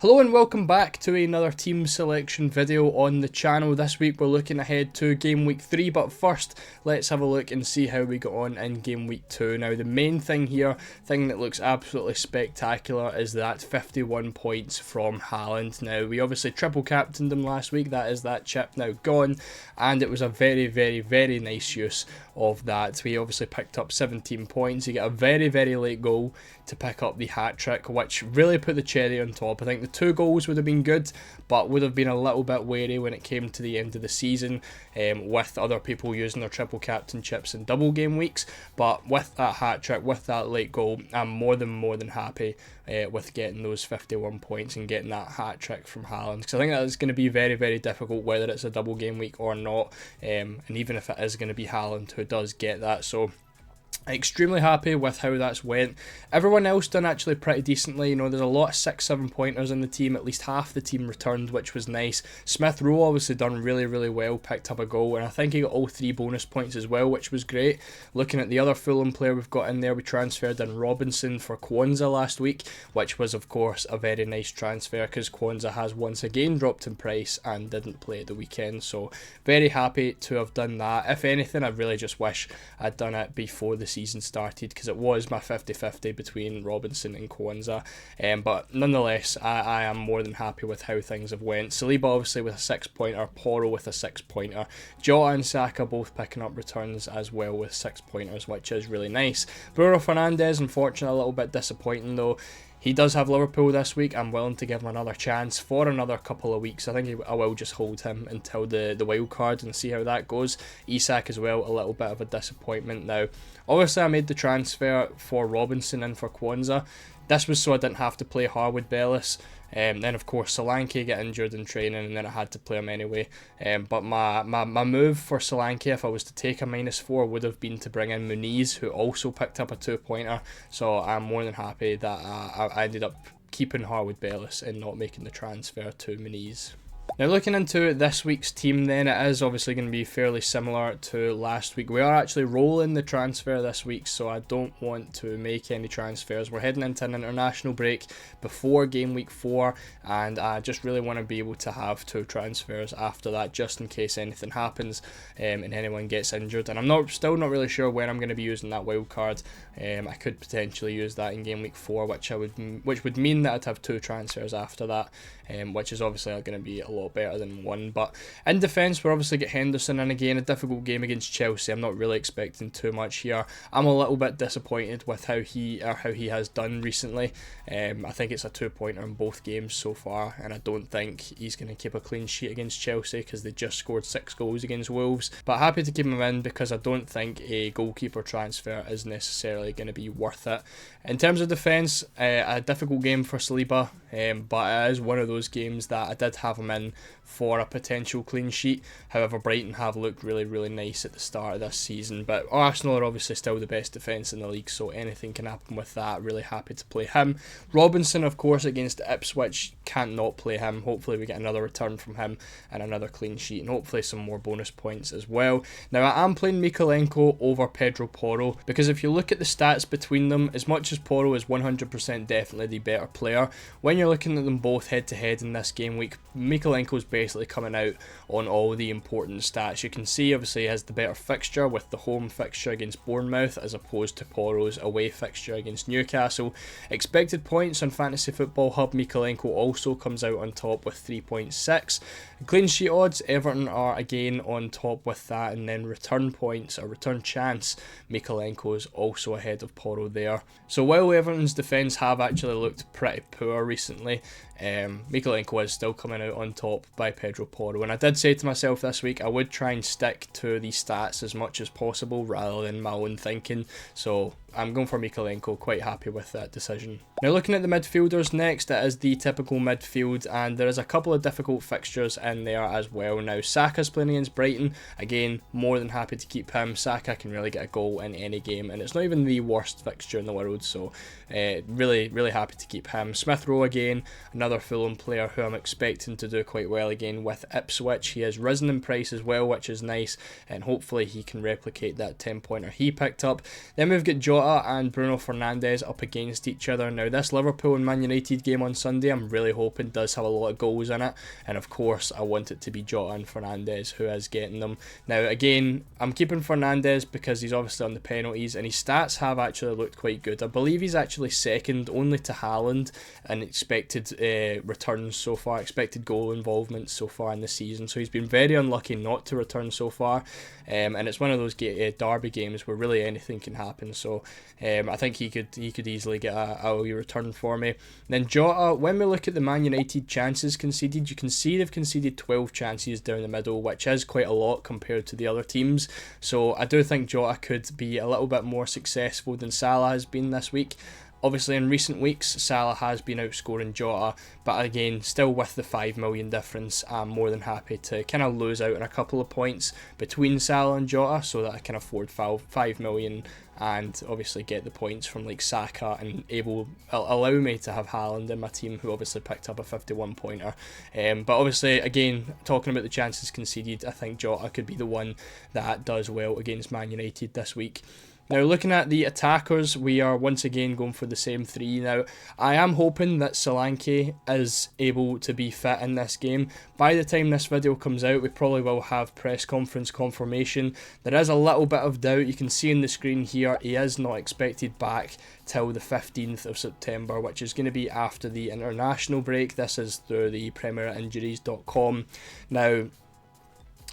Hello and welcome back to another team selection video on the channel. This week we're looking ahead to game week 3, but first let's have a look and see how we got on in game week 2. Now the main thing here, thing that looks absolutely spectacular, is that 51 points from Haaland. Now we obviously triple captained him last week, that is that chip now gone, and it was a very nice use of that. We obviously picked up 17 points, he got a very late goal to pick up the hat-trick, which really put the cherry on top. I think the 2 goals would have been good, but would have been a little bit wary when it came to the end of the season, with other people using their triple captainships in double game weeks. But with that hat-trick, with that late goal, I'm more than happy with getting those 51 points and getting that hat-trick from Haaland, because I think that is going to be very difficult whether it's a double game week or not, and even if it is going to be Haaland who does get that. So extremely happy with how that's went. Everyone else done actually pretty decently. You know, there's a lot of 6-7 pointers in the team. At least half the team returned, which was nice. Smith Rowe obviously done really well, picked up a goal, and I think he got all 3 bonus points as well, which was great. Looking at the other Fulham player we've got in there, we transferred in Robinson for Kwanzaa last week, which was of course a very nice transfer because Kwanzaa has once again dropped in price and didn't play at the weekend. So very happy to have done that. If anything, I really just wish I'd done it before the season started, because it was my 50-50 between Robinson and Kwanzaa, but nonetheless I am more than happy with how things have went. Saliba obviously with a 6-pointer, Porro with a 6-pointer, Jota and Saka both picking up returns as well with 6-pointers, which is really nice. Bruno Fernandes, unfortunately a little bit disappointing though. He does have Liverpool this week. I'm willing to give him another chance for another couple of weeks. I think I will just hold him until the wild card and see how that goes. Isak as well, a little bit of a disappointment. Now, obviously I made the transfer for Robinson and for Kwanzaa. This was so I didn't have to play Harwood Bellis. Then of course Solanke got injured in training and then I had to play him anyway. But my move for Solanke, if I was to take a -4, would have been to bring in Muniz, who also picked up a 2-pointer. So I'm more than happy that I ended up keeping Harwood Bellis and not making the transfer to Muniz. Now looking into this week's team then, it is obviously going to be fairly similar to last week. We are actually rolling the transfer this week, so I don't want to make any transfers. We're heading into an international break before game week 4, and I just really want to be able to have 2 transfers after that, just in case anything happens and anyone gets injured. And I'm still not really sure when I'm going to be using that wild card. I could potentially use that in game week 4, which would mean that I'd have 2 transfers after that, which is obviously going to be a lot better than 1. But in defence, we're obviously get Henderson in again, a difficult game against Chelsea. I'm not really expecting too much here. I'm a little bit disappointed with how he has done recently. I think it's a 2-pointer in both games so far, and I don't think he's going to keep a clean sheet against Chelsea because they just scored 6 goals against Wolves. But happy to keep him in because I don't think a goalkeeper transfer is necessarily going to be worth it. In terms of defence, a difficult game for Saliba, but it is one of those games that I did have him in for a potential clean sheet. However, Brighton have looked really nice at the start of this season, but Arsenal are obviously still the best defence in the league, so anything can happen with that. Really happy to play him. Robinson, of course, against Ipswich, can't not play him. Hopefully we get another return from him and another clean sheet, and hopefully some more bonus points as well. Now I am playing Mykolenko over Pedro Porro, because if you look at the stats between them, as much as Porro is 100% definitely the better player, when you're looking at them both head to head in this game week, Mykolenko's basically coming out on all the important stats. You can see obviously he has the better fixture with the home fixture against Bournemouth as opposed to Porro's away fixture against Newcastle. Expected points on Fantasy Football Hub, Mykolenko also comes out on top with 3.6. Clean sheet odds, Everton are again on top with that, and then return points or return chance, Mykolenko is also ahead of Porro there. So while Everton's defence have actually looked pretty poor recently, Mykolenko is still coming out on top by Pedro Porro, and I did say to myself this week I would try and stick to these stats as much as possible rather than my own thinking, so I'm going for Mykolenko, quite happy with that decision. Now looking at the midfielders next, it is the typical midfield, and there is a couple of difficult fixtures in there as well. Now Saka's playing against Brighton, again more than happy to keep him. Saka can really get a goal in any game, and it's not even the worst fixture in the world, so really happy to keep him. Smith Rowe again, another Fulham player who I'm expecting to do quite well again with Ipswich. He has risen in price as well, which is nice, and hopefully he can replicate that 10-pointer he picked up. Then we've got Jota Jota and Bruno Fernandes up against each other. Now this Liverpool and Man United game on Sunday, I'm really hoping does have a lot of goals in it, and of course I want it to be Jota and Fernandes who is getting them. Now again, I'm keeping Fernandes because he's obviously on the penalties and his stats have actually looked quite good. I believe he's actually second only to Haaland in expected returns so far, expected goal involvement so far in the season, so he's been very unlucky not to return so far, and it's one of those derby games where really anything can happen, so I think he could easily get a wee return for me. Then Jota, when we look at the Man United chances conceded, you can see they've conceded 12 chances down the middle, which is quite a lot compared to the other teams, so I do think Jota could be a little bit more successful than Salah has been this week. Obviously in recent weeks Salah has been outscoring Jota, but again, still with the 5 million difference, I'm more than happy to kind of lose out on a couple of points between Salah and Jota so that I can afford 5 million and obviously get the points from like Saka and allow me to have Haaland in my team, who obviously picked up a 51 pointer. But obviously again, talking about the chances conceded, I think Jota could be the one that does well against Man United this week. Now looking at the attackers, we are once again going for the same three. Now I am hoping that Solanke is able to be fit in this game. By the time this video comes out, we probably will have press conference confirmation. There is a little bit of doubt. You can see on the screen here, he is not expected back till the 15th of September, which is going to be after the international break. This is through the PremierInjuries.com. Now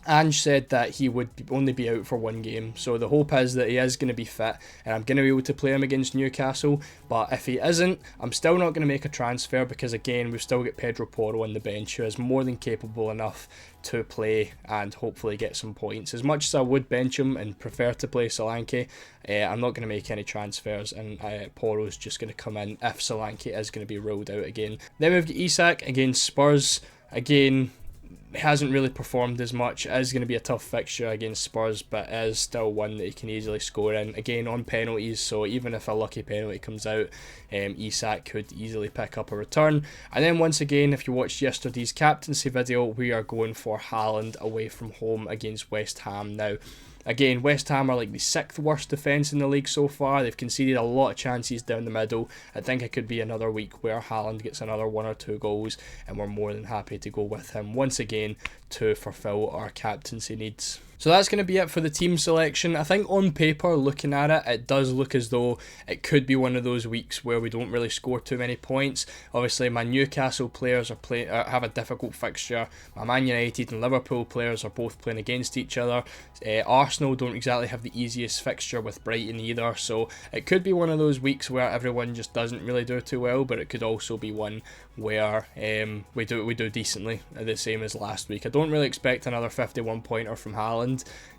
Ange said that he would only be out for one game, so the hope is that he is going to be fit and I'm going to be able to play him against Newcastle. But if he isn't, I'm still not going to make a transfer because again, we've still got Pedro Porro on the bench who is more than capable enough to play and hopefully get some points. As much as I would bench him and prefer to play Solanke, I'm not going to make any transfers, and Porro's just going to come in if Solanke is going to be ruled out again. Then we've got Isak against Spurs. Again, hasn't really performed as much. It is going to be a tough fixture against Spurs, but is still one that he can easily score in. Again, on penalties, so even if a lucky penalty comes out, Isak could easily pick up a return. And then once again, if you watched yesterday's captaincy video, we are going for Haaland away from home against West Ham. Now, again, West Ham are like the 6th worst defence in the league so far. They've conceded a lot of chances down the middle. I think it could be another week where Haaland gets another 1 or 2 goals, and we're more than happy to go with him once again to fulfil our captaincy needs. So that's going to be it for the team selection. I think on paper, looking at it, it does look as though it could be one of those weeks where we don't really score too many points. Obviously, my Newcastle players have a difficult fixture. My Man United and Liverpool players are both playing against each other. Arsenal don't exactly have the easiest fixture with Brighton either. So it could be one of those weeks where everyone just doesn't really do too well, but it could also be one where we do decently, the same as last week. I don't really expect another 51 pointer from Haaland.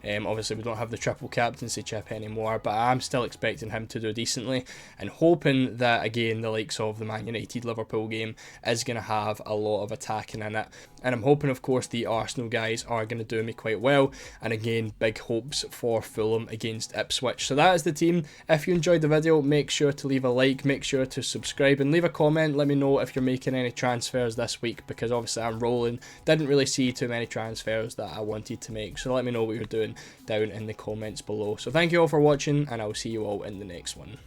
Obviously we don't have the triple captaincy chip anymore, but I'm still expecting him to do decently and hoping that again the likes of the Man United Liverpool game is going to have a lot of attacking in it, and I'm hoping of course the Arsenal guys are going to do me quite well, and again big hopes for Fulham against Ipswich. So that is the team. If you enjoyed the video, make sure to leave a like, make sure to subscribe and leave a comment. Let me know if you're making any transfers this week, because obviously I'm rolling, didn't really see too many transfers that I wanted to make, so let me know what you're doing down in the comments below. So thank you all for watching, and I'll see you all in the next one.